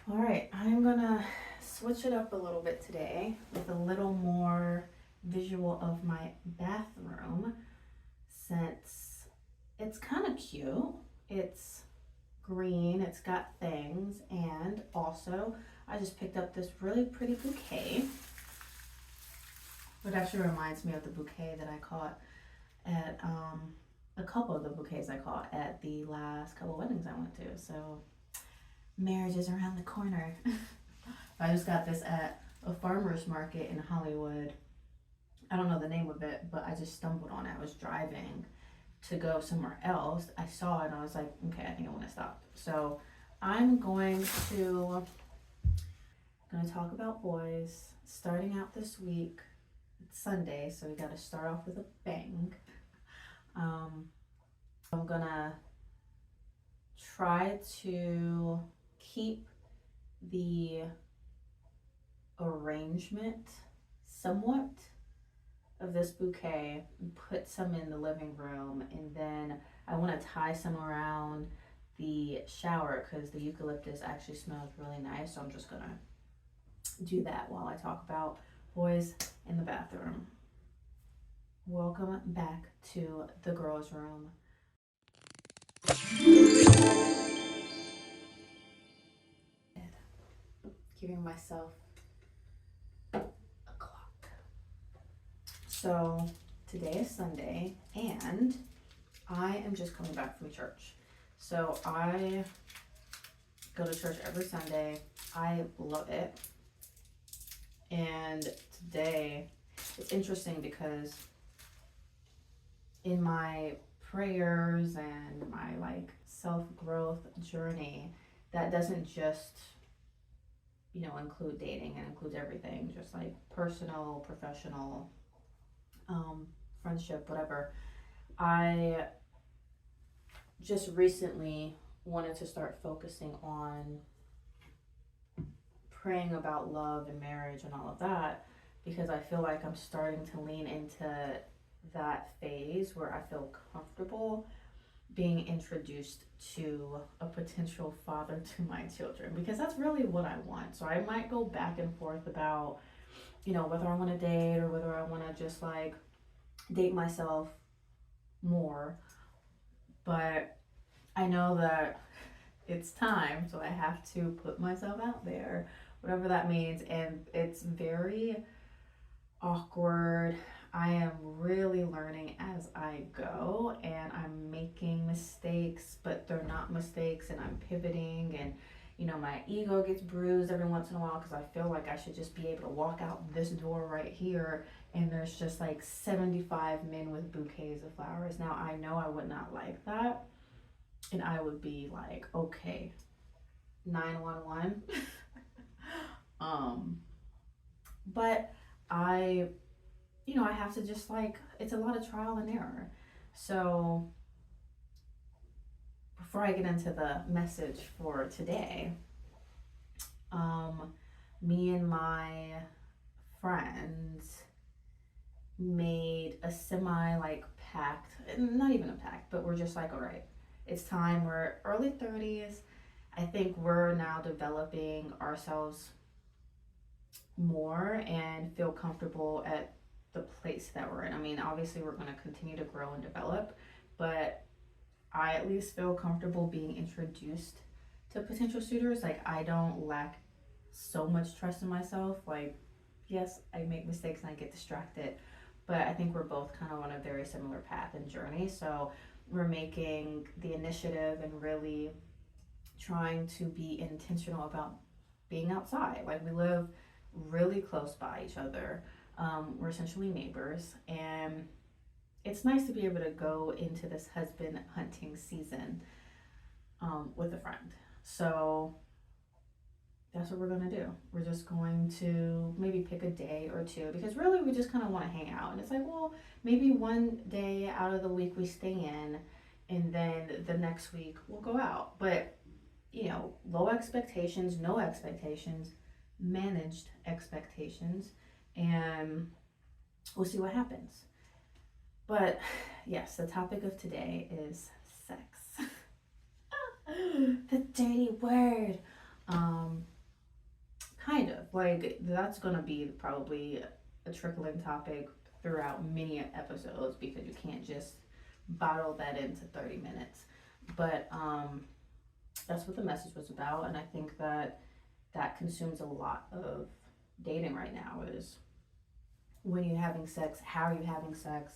All right, I'm gonna switch it up a little bit today with a little more visual of my bathroom since it's kind of cute. It's green, it's got things, and also I just picked up this really pretty bouquet. It actually reminds me of the bouquet that I caught at a couple of the bouquets I caught at the last couple weddings I went to. So marriage is around the corner. I just got this at a farmer's market in Hollywood. I don't know the name of it, but I just stumbled on it. I was driving to go somewhere else. I saw it and I was like, okay, I think I want to stop. So I'm going to talk about boys starting out this week. It's Sunday, so we got to start off with a bang. I'm gonna try to keep the arrangement somewhat of this bouquet, put some in the living room, and then I want to tie some around the shower because the eucalyptus actually smells really nice. So I'm just gonna do that while I talk about boys in the bathroom. Welcome back to the girls' room. Giving myself a clock. So today is Sunday and I am just coming back from church. So I go to church every Sunday. I love it. And today it's interesting because in my prayers and my self-growth journey, that doesn't just include dating. It includes everything, just like personal, professional, friendship, whatever. I just recently wanted to start focusing on praying about love and marriage and all of that because I feel like I'm starting to lean into that phase where I feel comfortable being introduced to a potential father to my children because that's really what I want. So I might go back and forth about, whether I want to date or whether I want to just date myself more. But I know that it's time, so I have to put myself out there, whatever that means. And it's very awkward. I am really learning as I go and I'm making mistakes, but they're not mistakes and I'm pivoting and my ego gets bruised every once in a while because I feel like I should just be able to walk out this door right here and there's just 75 men with bouquets of flowers. Now I know I would not like that and I would be like, okay, 911. But I have to just it's a lot of trial and error. So before I get into the message for today, me and my friends made a semi pact, not even a pact, but we're just all right, it's time. We're early 30s. I think we're now developing ourselves more and feel comfortable at the place that we're in. I mean, obviously, we're going to continue to grow and develop, but I at least feel comfortable being introduced to potential suitors. I don't lack so much trust in myself. Yes, I make mistakes and I get distracted, but I think we're both kind of on a very similar path and journey. So we're making the initiative and really trying to be intentional about being outside. We live really close by each other. We're essentially neighbors, and it's nice to be able to go into this husband hunting season with a friend. So that's what we're going to do. We're just going to maybe pick a day or two because really we just kind of want to hang out. And it's well, maybe one day out of the week we stay in, and then the next week we'll go out. But, low expectations, no expectations, managed expectations, and we'll see what happens. But yes, the topic of today is sex. The dirty word. kind of like that's gonna be probably a trickling topic throughout many episodes because you can't just bottle that into 30 minutes. But that's what the message was about, and I think that that consumes a lot of dating right now is when you're having sex, how are you having sex?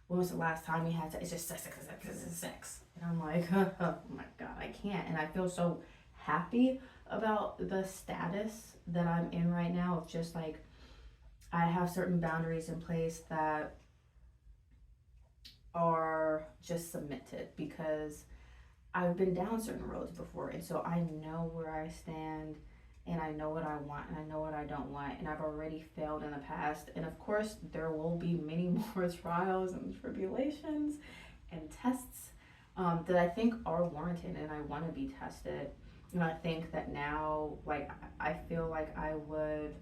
When was the last time you had sex? It's just sex, sex, sex, sex, sex, sex. And I'm like, oh my God, I can't. And I feel so happy about the status that I'm in right now of just like, I have certain boundaries in place that are just cemented because I've been down certain roads before. And so I know where I stand and I know what I want and I know what I don't want. And I've already failed in the past. And of course, there will be many more trials and tribulations and tests that I think are warranted and I want to be tested. And I think that now, like, I feel like I would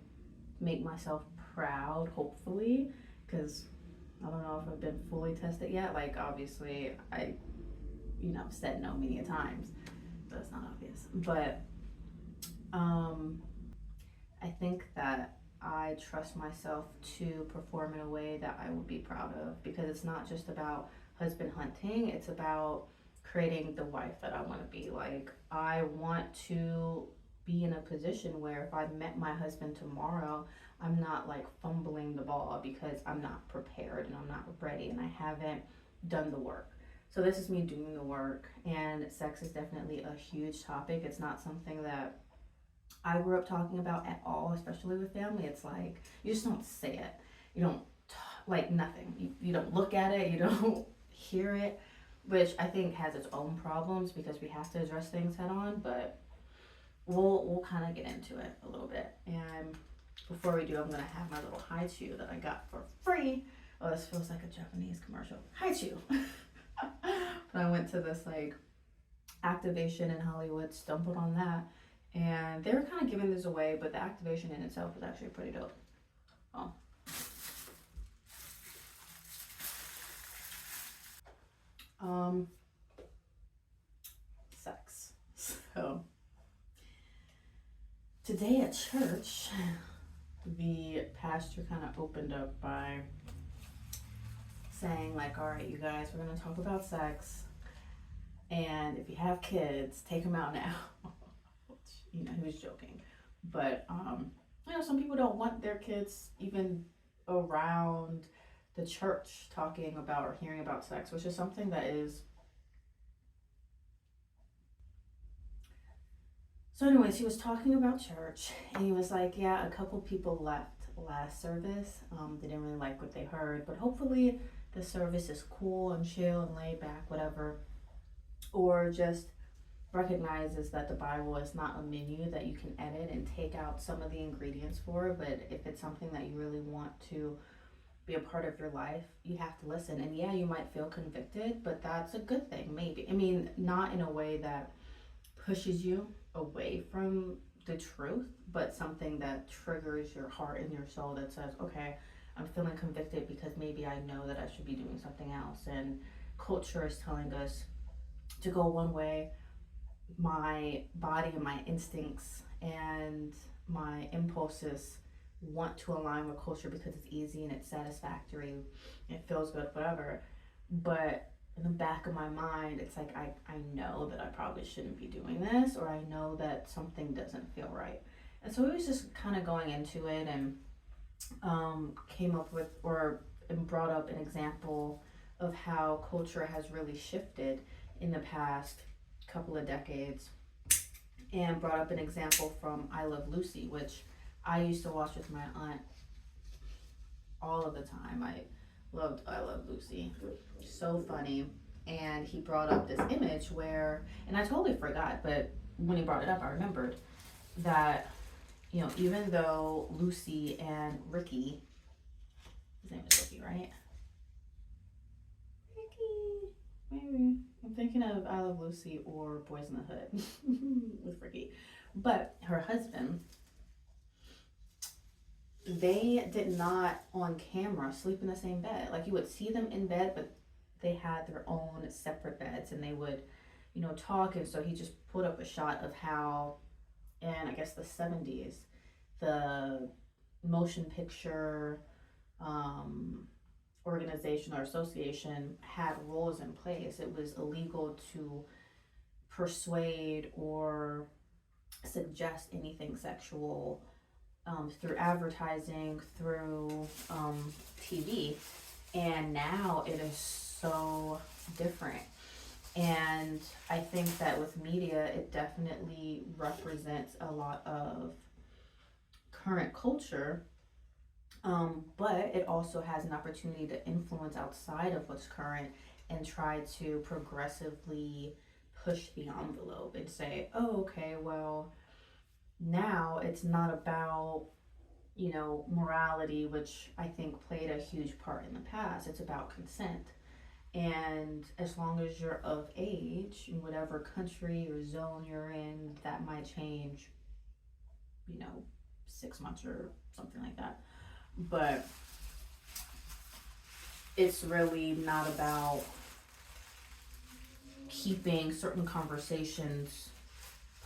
make myself proud, hopefully, because I don't know if I've been fully tested yet. Like, obviously, I, said no many a times, but it's not obvious. But I think that I trust myself to perform in a way that I would be proud of because it's not just about husband hunting, it's about creating the wife that I want to be. Like, I want to be in a position where if I met my husband tomorrow, I'm not like fumbling the ball because I'm not prepared and I'm not ready and I haven't done the work. So this is me doing the work, and sex is definitely a huge topic. It's not something that I grew up talking about at all, especially with family. It's like you just don't say it. You don't like nothing. You don't look at it. You don't hear it, which I think has its own problems because we have to address things head on. But we'll kind of get into it a little bit. And before we do, I'm gonna have my little high chew that I got for free. Oh, this feels like a Japanese commercial. High chew. But I went to this like activation in Hollywood, stumbled on that, and they were kind of giving this away, but the activation in itself was actually pretty dope. Oh. Sex. So today at church, the pastor kind of opened up by saying like, all right, you guys, we're going to talk about sex, and if you have kids, take them out now. He was joking, but some people don't want their kids even around the church talking about or hearing about sex, which is something that is. So anyways, he was talking about church, and he was like, yeah, a couple people left last service. They didn't really like what they heard, but hopefully the service is cool and chill and laid back, whatever. Or just recognizes that the Bible is not a menu that you can edit and take out some of the ingredients for, but if it's something that you really want to be a part of your life, you have to listen. And yeah, you might feel convicted, but that's a good thing, maybe. I mean, not in a way that pushes you away from the truth, but something that triggers your heart and your soul that says, okay, I'm feeling convicted because maybe I know that I should be doing something else. And culture is telling us to go one way. My body and my instincts and my impulses want to align with culture because it's easy and it's satisfactory, it feels good, whatever. But in the back of my mind, it's like I know that I probably shouldn't be doing this, or I know that something doesn't feel right. And so he was just kind of going into it and came up with and brought up an example of how culture has really shifted in the past couple of decades, and brought up an example from I Love Lucy, which I used to watch with my aunt all of the time. I Love Lucy. So funny. And he brought up this image where, and I totally forgot, but when he brought it up, I remembered that, even though Lucy and Ricky, his name is Ricky, right? Ricky, maybe. I'm thinking of I Love Lucy or Boys in the Hood with Ricky. But her husband, they did not on camera sleep in the same bed. Like, you would see them in bed, but they had their own separate beds, and they would, talk. And so he just put up a shot of how, in I guess the 70s, the motion picture organization or association had rules in place. It was illegal to persuade or suggest anything sexual through advertising, through TV. And now it is so different. And I think that with media, it definitely represents a lot of current culture, but it also has an opportunity to influence outside of what's current and try to progressively push the envelope and say, oh, okay, well, now it's not about, morality, which I think played a huge part in the past. It's about consent. And as long as you're of age, in whatever country or zone you're in, that might change, you know, 6 months or something like that. But it's really not about keeping certain conversations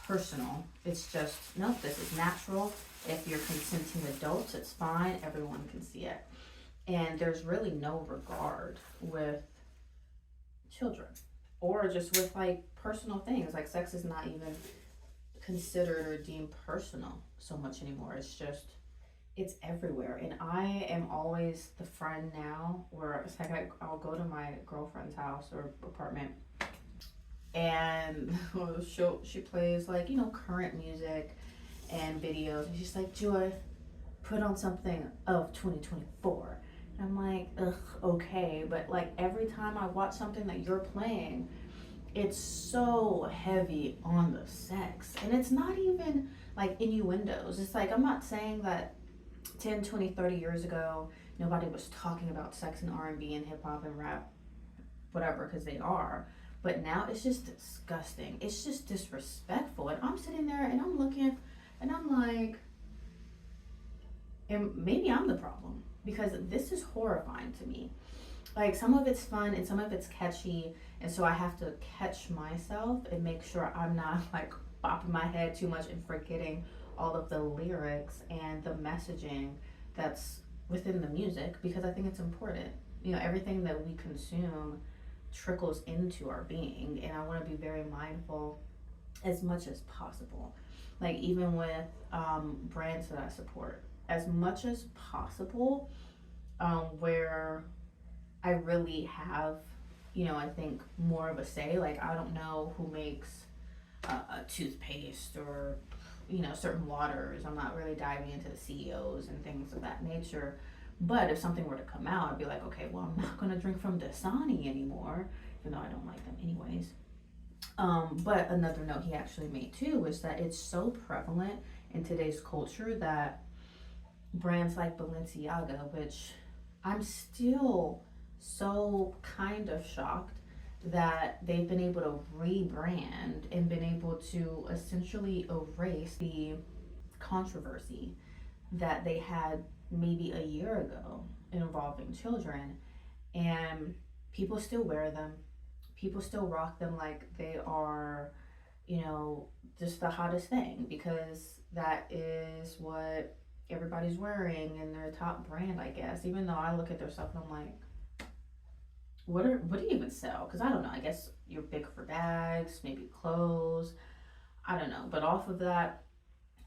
personal. It's just, no, this is natural. If you're consenting adults, it's fine. Everyone can see it. And there's really no regard with children or just with like personal things. Like sex is not even considered or deemed personal so much anymore. It's everywhere. And I am always the friend now where it's like I'll go to my girlfriend's house or apartment and she plays like, current music and videos, and she's like, Joy, put on something of 2024. And I'm like, ugh, okay, but like every time I watch something that you're playing, it's so heavy on the sex. And it's not even like innuendos. It's like, I'm not saying that 10, 20, 30 years ago, nobody was talking about sex and R&B and hip hop and rap, whatever, because they are. But now it's just disgusting. It's just disrespectful. And I'm sitting there and I'm looking and I'm like, and maybe I'm the problem because this is horrifying to me. Like some of it's fun and some of it's catchy, and so I have to catch myself and make sure I'm not like bopping my head too much and forgetting all of the lyrics and the messaging that's within the music, because I think it's important. Everything that we consume trickles into our being, and I want to be very mindful as much as possible. Like even with brands that I support, as much as possible, where I really have, I think more of a say. Like I don't know who makes a toothpaste or certain waters. I'm not really diving into the CEOs and things of that nature. But if something were to come out, I'd be like, okay, well, I'm not going to drink from Dasani anymore, even though I don't like them anyways. But another note he actually made too was that it's so prevalent in today's culture that brands like Balenciaga, which I'm still so kind of shocked that they've been able to rebrand and been able to essentially erase the controversy that they had maybe a year ago involving children, and people still wear them, people still rock them like they are, just the hottest thing, because that is what everybody's wearing and their top brand, I guess. Even though I look at their stuff and I'm like, what do you even sell? Because I don't know, I guess you're big for bags, maybe clothes, I don't know. But off of that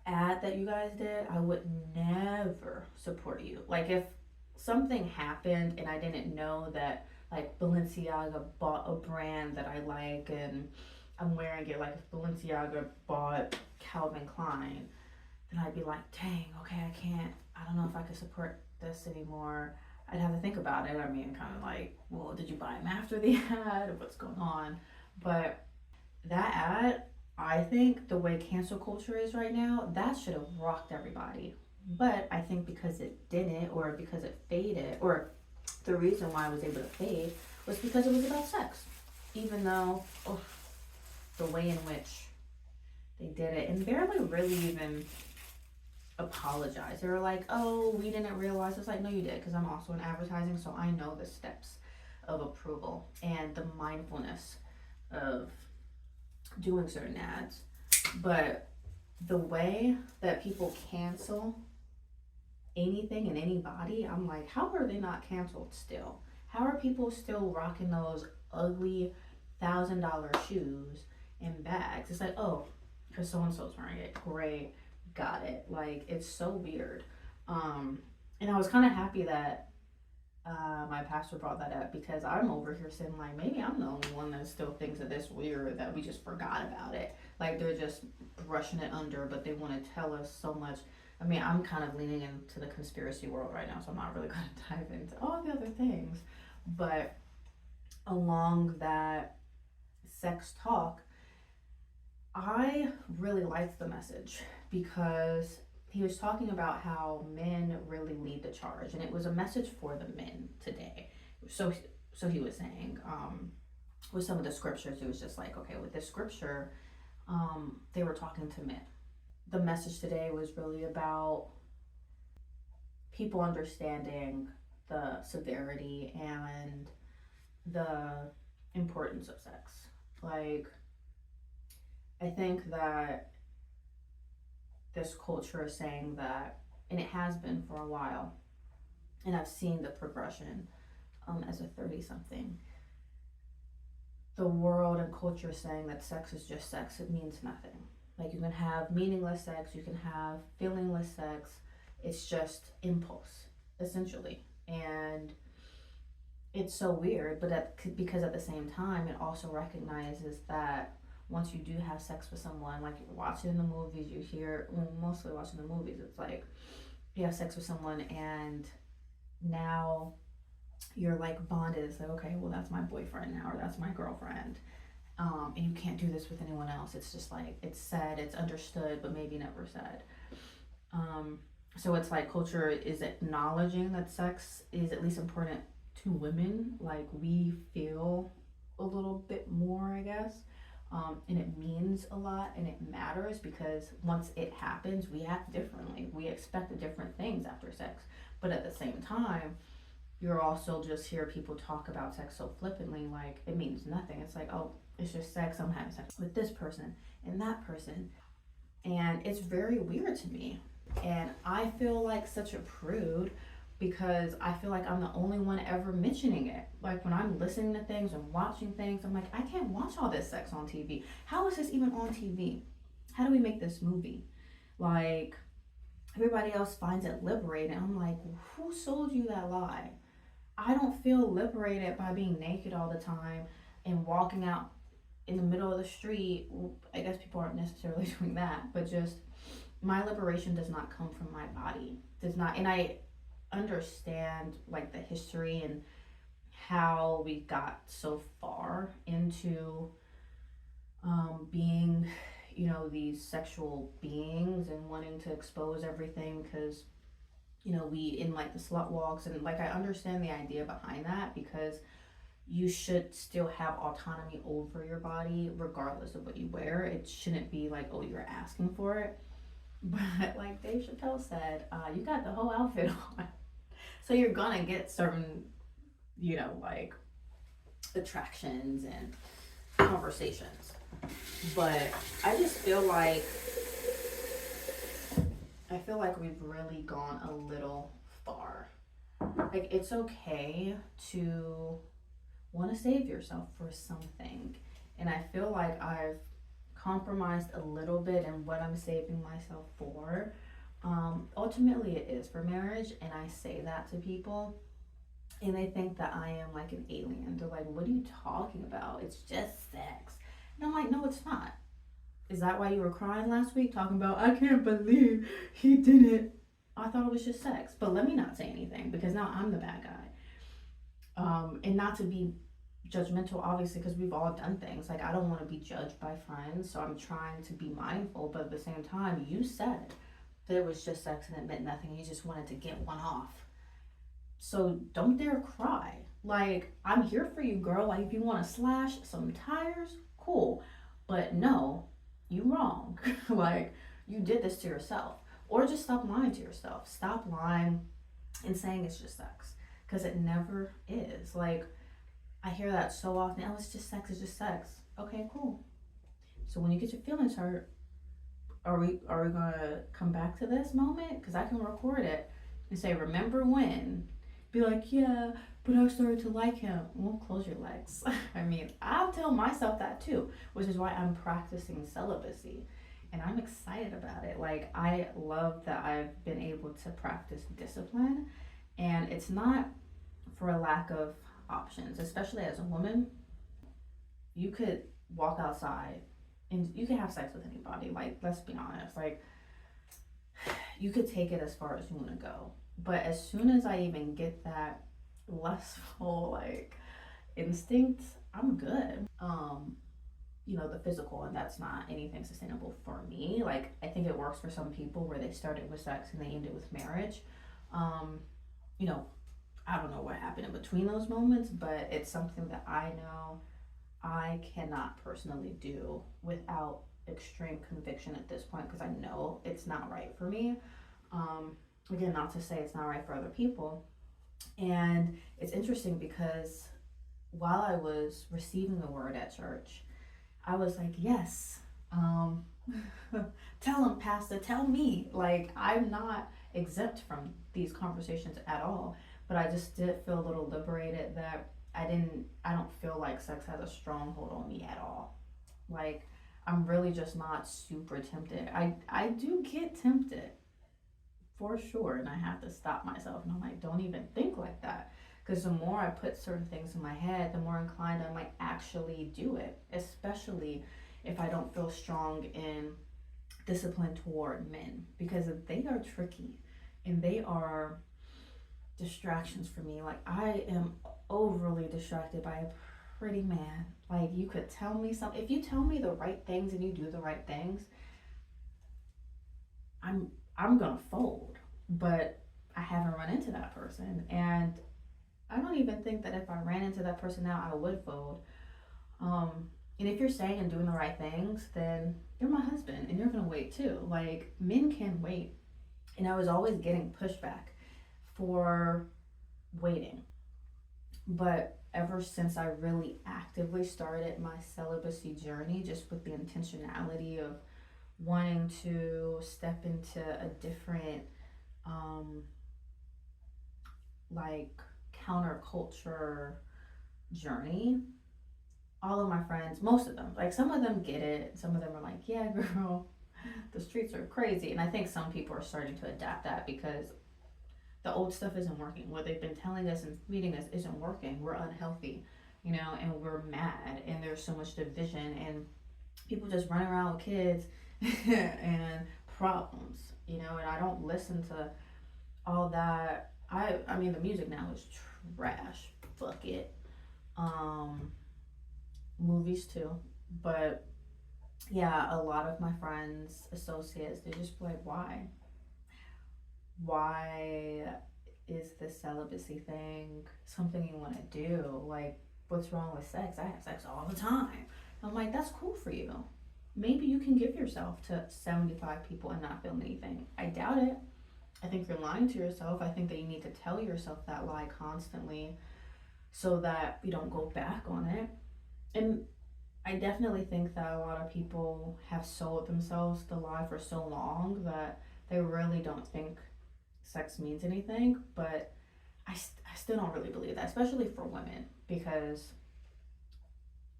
ad that you guys did, I would never support you. Like if something happened and I didn't know that like Balenciaga bought a brand that I like and I'm wearing it, like if Balenciaga bought Calvin Klein, then I'd be like, dang, okay, I don't know if I could support this anymore. I'd have to think about it. I mean, kind of like, well, did you buy them after the ad? What's going on? But that ad, I think the way cancel culture is right now, that should have rocked everybody. But I think because it didn't, or because it faded, or the reason why it was able to fade was because it was about sex. Even though, the way in which they did it, and barely really even apologize. They were like, oh, we didn't realize. It's like, no, you did, because I'm also in advertising, so I know the steps of approval and the mindfulness of doing certain ads. But the way that people cancel anything and anybody, I'm like, how are they not canceled still? How are people still rocking those ugly $1,000 shoes and bags? It's like, oh, because so and so's wearing it. Great, got it. Like, it's so weird. Um, and I was kind of happy that my pastor brought that up, because I'm over here saying, like, maybe I'm the only one that still thinks that this weird, that we just forgot about it. Like, they're just brushing it under, but they want to tell us so much. I mean, I'm kind of leaning into the conspiracy world right now, so I'm not really going to dive into all the other things. But along that sex talk, I really liked the message, because he was talking about how men really lead the charge, and it was a message for the men today. So, so he was saying, with some of the scriptures, he was just like, okay, with this scripture, they were talking to men. The message today was really about people understanding the severity and the importance of sex. Like, I think that this culture is saying that, and it has been for a while, and I've seen the progression as a 30 something. The world and culture is saying that sex is just sex, it means nothing. Like, you can have meaningless sex, you can have feelingless sex, it's just impulse, essentially. And it's so weird, but because at the same time, it also recognizes that once you do have sex with someone, like you're watching in the movies, you hear, well, mostly watching the movies, it's like you have sex with someone and now you're like bonded. It's like, okay, well, that's my boyfriend now, or that's my girlfriend. And you can't do this with anyone else. It's just like, it's said, it's understood, but maybe never said. Um, so it's like culture is acknowledging that sex is at least important to women. Like, we feel a little bit more, I guess. And it means a lot and it matters, because once it happens, we act differently. We expect different things after sex. But at the same time, you're also just hear people talk about sex so flippantly, like it means nothing. It's like, oh, it's just sex. I'm having sex with this person and that person. And it's very weird to me. And I feel like such a prude, because I feel like I'm the only one ever mentioning it. Like, when I'm listening to things and watching things, I'm like, I can't watch all this sex on TV. How is this even on TV? How do we make this movie? Like, everybody else finds it liberating. I'm like, who sold you that lie? I don't feel liberated by being naked all the time and walking out in the middle of the street. Well, I guess people aren't necessarily doing that, but just my liberation does not come from my body. Does not, and I understand like the history and how we got so far into being, these sexual beings and wanting to expose everything, because we in like the slut walks, and like I understand the idea behind that, because you should still have autonomy over your body regardless of what you wear. It shouldn't be like, oh, you're asking for it. But like Dave Chappelle said, you got the whole outfit on. So you're gonna get certain, like attractions and conversations. But I just feel like we've really gone a little far. Like, it's okay to want to save yourself for something. And I feel like I've compromised a little bit in what I'm saving myself for. Ultimately, it is for marriage, and I say that to people, and they think that I am like an alien. They're like, what are you talking about? It's just sex. And I'm like, no, it's not. Is that why you were crying last week, talking about, I can't believe he did it? I thought it was just sex. But let me not say anything, because now I'm the bad guy. And not to be judgmental, obviously, because we've all done things. Like, I don't want to be judged by friends, so I'm trying to be mindful. But at the same time, you said that it was just sex and it meant nothing. You just wanted to get one off. So don't dare cry. Like, I'm here for you, girl. Like, if you want to slash some tires, cool. But no, you wrong. Like, you did this to yourself. Or just stop lying to yourself. Stop lying and saying it's just sex. Because it never is. Like, I hear that so often. Oh, it's just sex, it's just sex. Okay, cool. So when you get your feelings hurt, are we gonna come back to this moment? Because I can record it and say, remember when? Be like, yeah, but I started to like him. Well, close your legs. I mean, I'll tell myself that too, which is why I'm practicing celibacy. And I'm excited about it. Like, I love that I've been able to practice discipline. And it's not for a lack of options, especially as a woman. You could walk outside and you can have sex with anybody. Like, let's be honest. Like, you could take it as far as you want to go. But as soon as I even get that lustful, like, instinct, I'm good. The physical, and that's not anything sustainable for me. Like, I think it works for some people where they started with sex and they ended with marriage. Um, you know, I don't know what happened in between those moments, but it's something that I know I cannot personally do without extreme conviction at this point, because I know it's not right for me. Um, Again, not to say it's not right for other people. And it's interesting because while I was receiving the word at church, I was like, yes, um, tell him, Pastor, tell me. Like, I'm not exempt from these conversations at all. But I just did feel a little liberated that I don't feel like sex has a stronghold on me at all. Like, I'm really just not super tempted. I do get tempted for sure, and I have to stop myself. And I'm like, don't even think like that. Because the more I put certain things in my head, the more inclined I might actually do it, especially if I don't feel strong in discipline toward men, because they are tricky and they are distractions for me. Like, I am overly distracted by a pretty man. Like, you could tell me something. If you tell me the right things and you do the right things, I'm I'm gonna fold. But I haven't run into that person, and I don't even think that if I ran into that person now, I would fold. And if you're saying and doing the right things, then you're my husband, and you're gonna wait too. Like, men can wait, and I was always getting pushback for waiting. But ever since I really actively started my celibacy journey, just with the intentionality of wanting to step into a different, um, like, counterculture journey, all of my friends, most of them, like, some of them get it, some of them are like, yeah, girl, the streets are crazy. And I think some people are starting to adapt that because the old stuff isn't working. What they've been telling us and feeding us isn't working. We're unhealthy, and we're mad, and there's so much division, and people just run around with kids and problems, and I don't listen to all that. I mean, the music now is trash. Fuck it. Um, Movies too. But yeah, a lot of my friends, associates, they just be like, why? Why is this celibacy thing something you want to do? Like, what's wrong with sex? I have sex all the time. I'm like, that's cool for you. Maybe you can give yourself to 75 people and not feel anything. I doubt it. I think you're lying to yourself. I think that you need to tell yourself that lie constantly so that you don't go back on it. And I definitely think that a lot of people have sold themselves the lie for so long that they really don't think sex means anything. But I still don't really believe that, especially for women, because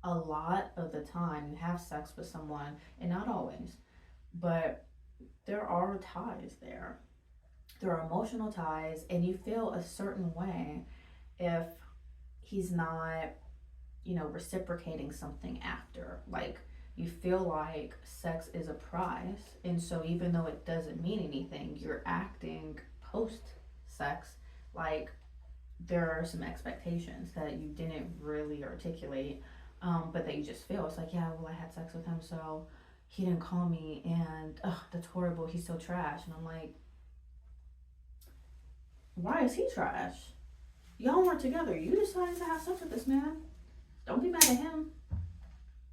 a lot of the time you have sex with someone, and not always, but there are ties there. There are emotional ties, and you feel a certain way if he's not, reciprocating something after. Like, you feel like sex is a prize, and so even though it doesn't mean anything, you're acting post sex like there are some expectations that you didn't really articulate, but that you just feel. It's like, yeah, well, I had sex with him, so he didn't call me, and that's horrible. He's so trash. And I'm like, why is he trash? Y'all weren't together. You decided to have sex with this man. Don't be mad at him.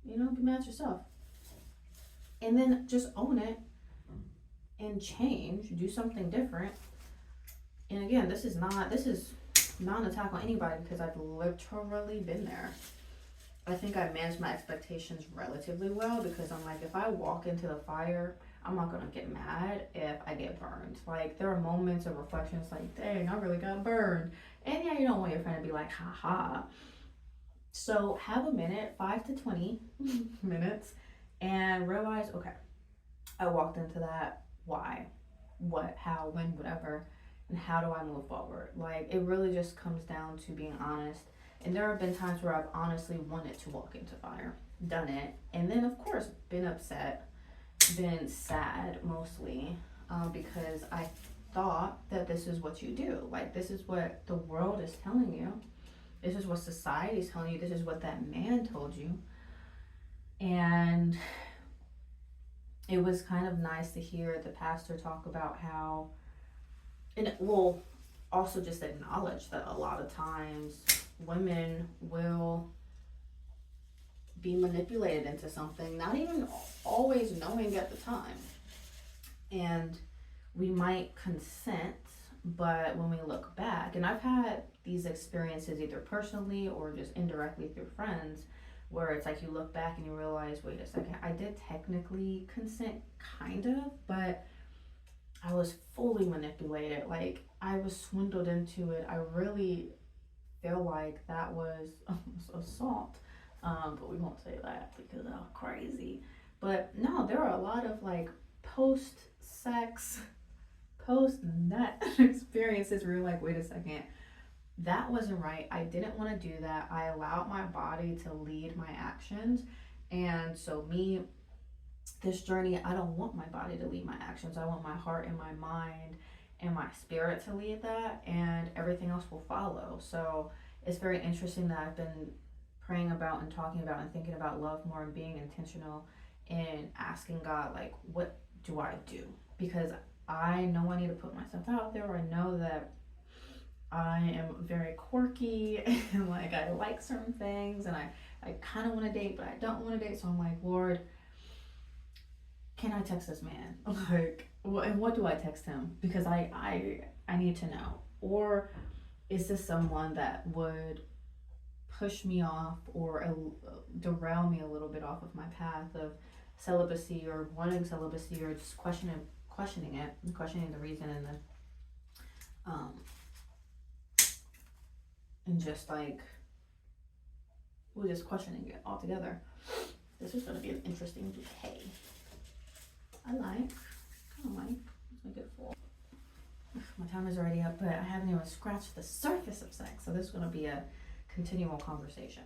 Be mad at yourself. And then just own it and change. Do something different. And again, this is not an attack on anybody, because I've literally been there. I think I managed my expectations relatively well, because I'm like, if I walk into the fire, I'm not gonna get mad if I get burned. Like, there are moments of reflection. It's like, dang, I really got burned. And yeah, you don't want your friend to be like, ha ha. So have a minute, 5 to 20 minutes, and realize, okay, I walked into that. Why? What? How? When? Whatever. And how do I move forward? Like, it really just comes down to being honest. And there have been times where I've honestly wanted to walk into fire, done it, and then of course been upset, been sad mostly, because I thought that this is what you do. Like, this is what the world is telling you. This is what society is telling you. This is what that man told you. And it was kind of nice to hear the pastor talk about how, and it will also just acknowledge that a lot of times women will be manipulated into something, not even always knowing at the time. And we might consent, but when we look back, and I've had these experiences either personally or just indirectly through friends, where it's like you look back and you realize, wait a second, I did technically consent, kind of, but I was fully manipulated. Like, I was swindled into it. I really feel like that was assault. But we won't say that because crazy. But no, there are a lot of like post sex, post nut experiences where you're like, wait a second, that wasn't right. I didn't want to do that. I allowed my body to lead my actions. And so, this journey, I don't want my body to lead my actions. I want my heart and my mind and my spirit to lead that, and everything else will follow. So, it's very interesting that I've been praying about and talking about and thinking about love more and being intentional and asking God, like, what do I do? Because I know I need to put myself out there. I know that I am very quirky and like I like certain things, and I kind of want to date, but I don't want to date. So I'm like, Lord, can I text this man? Like, and what do I text him? Because I need to know. Or is this someone that would push me off or derail me a little bit off of my path of celibacy or wanting celibacy, or just questioning it and questioning the reason, and then and just like we're just questioning it altogether. This is going to be an interesting bouquet. I kind of like. Let's make it full. My time is already up, but I haven't even scratched the surface of sex, so this is going to be a continual conversation.